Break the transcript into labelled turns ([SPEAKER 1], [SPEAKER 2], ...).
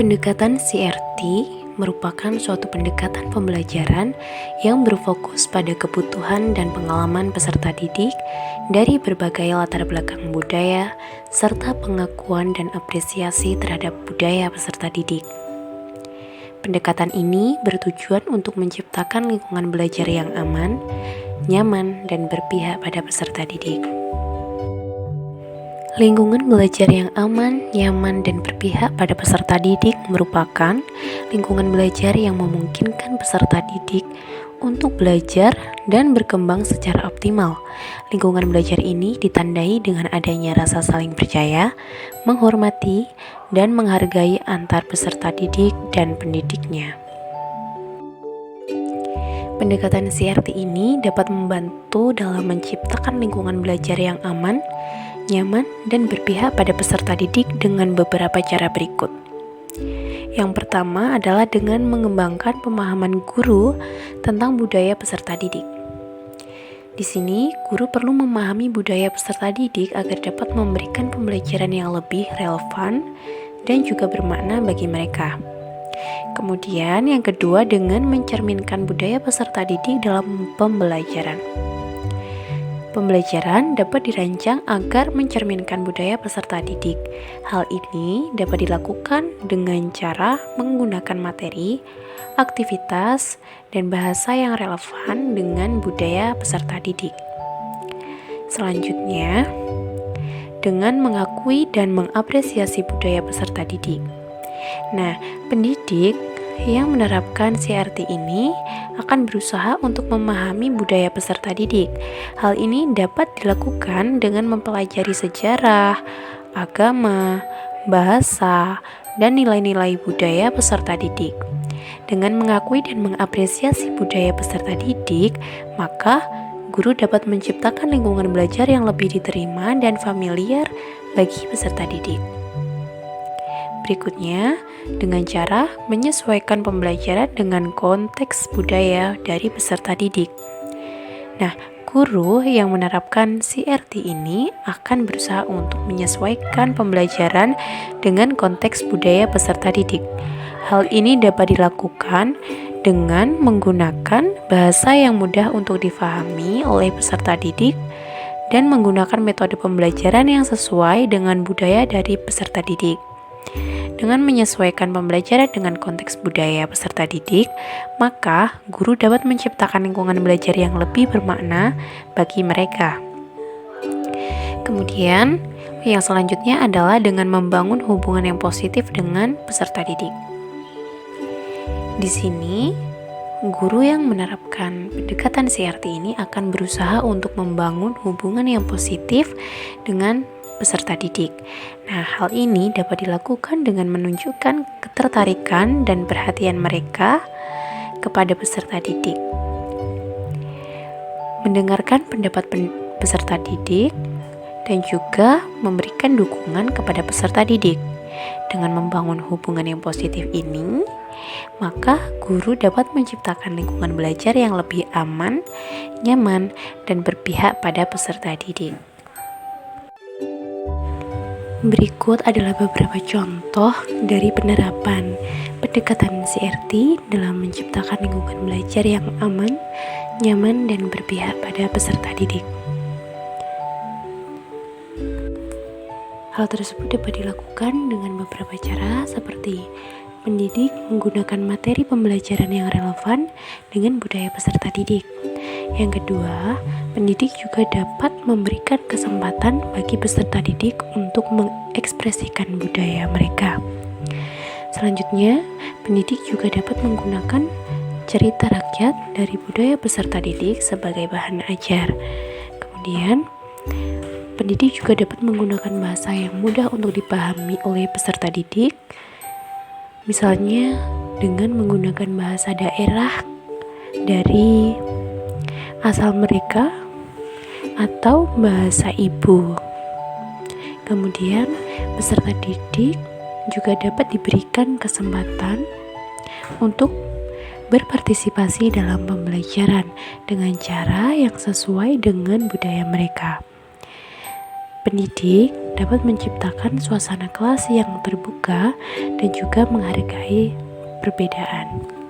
[SPEAKER 1] Pendekatan CRT merupakan suatu pendekatan pembelajaran yang berfokus pada kebutuhan dan pengalaman peserta didik dari berbagai latar belakang budaya, serta pengakuan dan apresiasi terhadap budaya peserta didik. Pendekatan ini bertujuan untuk menciptakan lingkungan belajar yang aman, nyaman, dan berpihak pada peserta didik. Lingkungan belajar yang aman, nyaman, dan berpihak pada peserta didik merupakan lingkungan belajar yang memungkinkan peserta didik untuk belajar dan berkembang secara optimal. Lingkungan belajar ini ditandai dengan adanya rasa saling percaya, menghormati, dan menghargai antar peserta didik dan pendidiknya. Pendekatan CRT ini dapat membantu dalam menciptakan lingkungan belajar yang aman, nyaman, dan berpihak pada peserta didik dengan beberapa cara berikut. Yang pertama adalah dengan mengembangkan pemahaman guru tentang budaya peserta didik. Di sini, guru perlu memahami budaya peserta didik agar dapat memberikan pembelajaran yang lebih relevan dan juga bermakna bagi mereka. Kemudian, yang kedua dengan mencerminkan budaya peserta didik dalam pembelajaran. Pembelajaran dapat dirancang agar mencerminkan budaya peserta didik. Hal ini dapat dilakukan dengan cara menggunakan materi, aktivitas, dan bahasa yang relevan dengan budaya peserta didik. Selanjutnya, dengan mengakui dan mengapresiasi budaya peserta didik. Nah, pendidik yang menerapkan CRT ini akan berusaha untuk memahami budaya peserta didik. Hal ini dapat dilakukan dengan mempelajari sejarah, agama, bahasa, dan nilai-nilai budaya peserta didik. Dengan mengakui dan mengapresiasi budaya peserta didik, maka guru dapat menciptakan lingkungan belajar yang lebih diterima dan familiar bagi peserta didik. Berikutnya, dengan cara menyesuaikan pembelajaran dengan konteks budaya dari peserta didik. Nah, guru yang menerapkan CRT ini akan berusaha untuk menyesuaikan pembelajaran dengan konteks budaya peserta didik. Hal ini dapat dilakukan dengan menggunakan bahasa yang mudah untuk difahami oleh peserta didik dan menggunakan metode pembelajaran yang sesuai dengan budaya dari peserta didik. Dengan menyesuaikan pembelajaran dengan konteks budaya peserta didik, maka guru dapat menciptakan lingkungan belajar yang lebih bermakna bagi mereka. Kemudian, yang selanjutnya adalah dengan membangun hubungan yang positif dengan peserta didik. Di sini, guru yang menerapkan pendekatan CRT ini akan berusaha untuk membangun hubungan yang positif dengan peserta didik. Nah, hal ini dapat dilakukan dengan menunjukkan ketertarikan dan perhatian mereka kepada peserta didik. Mendengarkan pendapat peserta didik dan juga memberikan dukungan kepada peserta didik. Dengan membangun hubungan yang positif ini, maka guru dapat menciptakan lingkungan belajar yang lebih aman, nyaman, dan berpihak pada peserta didik. Berikut adalah beberapa contoh dari penerapan pendekatan CRT dalam menciptakan lingkungan belajar yang aman, nyaman, dan berpihak pada peserta didik. Hal tersebut dapat dilakukan dengan beberapa cara seperti pendidik menggunakan materi pembelajaran yang relevan dengan budaya peserta didik. Yang kedua, pendidik juga dapat memberikan kesempatan bagi peserta didik untuk mengekspresikan budaya mereka. Selanjutnya, pendidik juga dapat menggunakan cerita rakyat dari budaya peserta didik sebagai bahan ajar. Kemudian, pendidik juga dapat menggunakan bahasa yang mudah untuk dipahami oleh peserta didik, misalnya dengan menggunakan bahasa daerah dari asal mereka atau bahasa ibu. Kemudian, peserta didik juga dapat diberikan kesempatan untuk berpartisipasi dalam pembelajaran dengan cara yang sesuai dengan budaya mereka. Pendidik dapat menciptakan suasana kelas yang terbuka dan juga menghargai perbedaan.